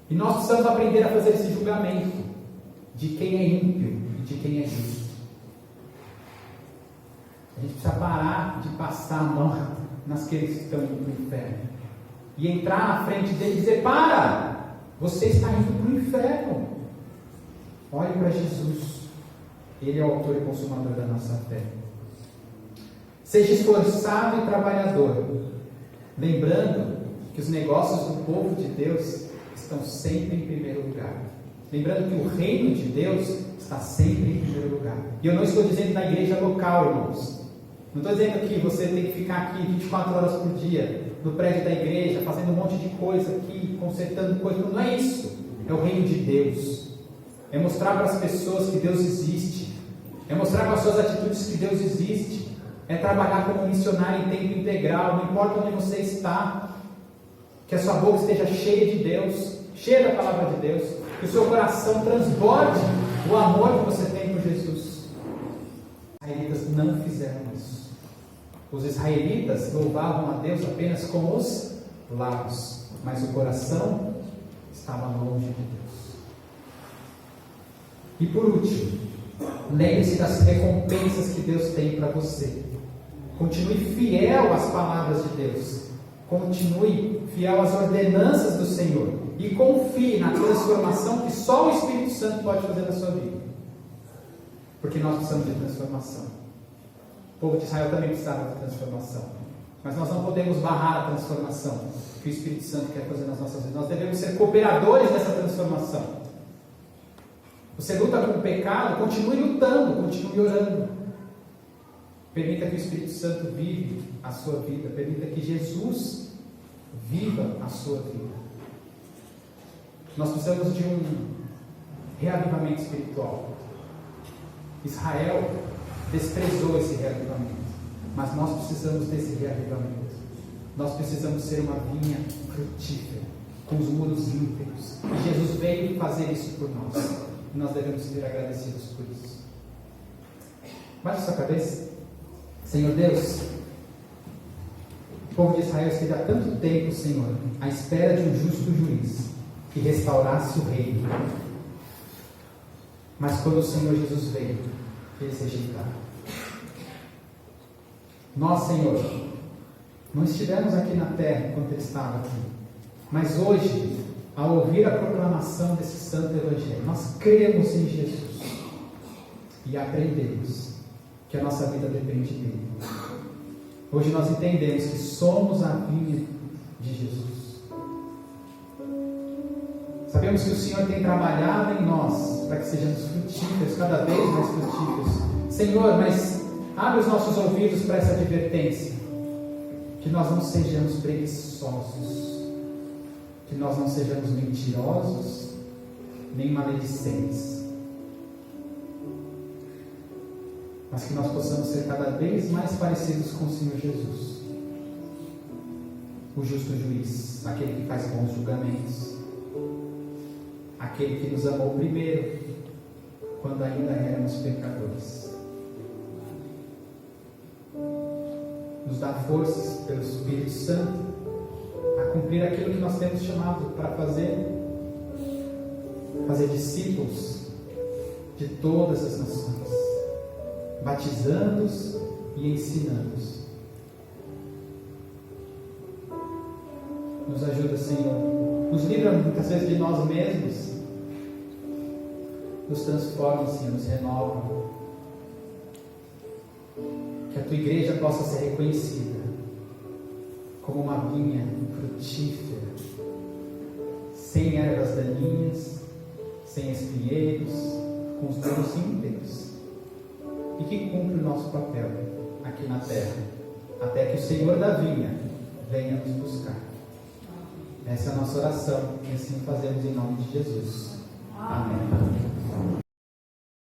E nós precisamos aprender a fazer esse julgamento de quem é ímpio e de quem é justo. A gente precisa parar de passar a mão naqueles que estão indo para o inferno e entrar na frente dele e dizer: para, você está indo para o inferno. Olhe para Jesus, ele é o autor e consumador da nossa fé. Seja esforçado e trabalhador, lembrando que os negócios do povo de Deus estão sempre em primeiro lugar. Lembrando que o reino de Deus está sempre em primeiro lugar. E eu não estou dizendo na igreja local, irmãos. Não estou dizendo que você tem que ficar aqui 24 horas por dia, no prédio da igreja, fazendo um monte de coisa aqui, consertando coisas. Não é isso. É o reino de Deus. É mostrar para as pessoas que Deus existe. É mostrar com as suas atitudes que Deus existe. É trabalhar como missionário em tempo integral. Não importa onde você está. Que a sua boca esteja cheia de Deus, cheia da palavra de Deus. Que o seu coração transborde o amor que você tem por Jesus. Os israelitas não fizeram isso. Os israelitas louvavam a Deus apenas com os lábios, mas o coração estava longe de Deus. E por último, lembre-se das recompensas que Deus tem para você. Continue fiel às palavras de Deus. Continue fiel às ordenanças do Senhor. E confie na transformação que só o Espírito Santo pode fazer na sua vida. Porque nós precisamos de transformação. O povo de Israel também precisava de transformação. Mas nós não podemos barrar a transformação que o Espírito Santo quer fazer nas nossas vidas. Nós devemos ser cooperadores dessa transformação. Você luta com o pecado, continue lutando, continue orando. Permita que o Espírito Santo vive a sua vida. Permita que Jesus viva a sua vida. Nós precisamos de um reavivamento espiritual. Israel desprezou esse reavivamento, mas nós precisamos desse reavivamento. Nós precisamos ser uma vinha frutífera, com os muros íntegros. E Jesus veio fazer isso por nós. E nós devemos ser agradecidos por isso. Baixe sua cabeça. Senhor Deus, o povo de Israel esteve há tanto tempo, Senhor, à espera de um justo juiz que restaurasse o reino. Mas quando o Senhor Jesus veio, eles rejeitaram. Nós, Senhor, não estivemos aqui na terra enquanto Ele estava aqui. Mas hoje, ao ouvir a proclamação desse santo evangelho, nós cremos em Jesus e aprendemos que a nossa vida depende dele. Hoje nós entendemos que somos a vinha de Jesus. Sabemos que o Senhor tem trabalhado em nós para que sejamos frutíferos, cada vez mais frutíferos. Senhor, mas abre os nossos ouvidos para essa advertência. Que nós não sejamos preguiçosos, que nós não sejamos mentirosos, nem maledicentes, mas que nós possamos ser cada vez mais parecidos com o Senhor Jesus, o justo juiz, aquele que faz bons julgamentos, aquele que nos amou primeiro, quando ainda éramos pecadores. Nos dá forças pelo Espírito Santo a cumprir aquilo que nós temos chamado para fazer discípulos de todas as nações. batizando-os e ensinando-os. Nos ajuda, Senhor. Nos livra muitas vezes de nós mesmos. Nos transforma, Senhor, nos renova. Que a tua igreja possa ser reconhecida como uma vinha frutífera, sem ervas daninhas, sem espinheiros, com os muros íntegros, e que cumpre o nosso papel aqui na terra, até que o Senhor da vinha venha nos buscar. Essa é a nossa oração, e assim fazemos em nome de Jesus. Amém.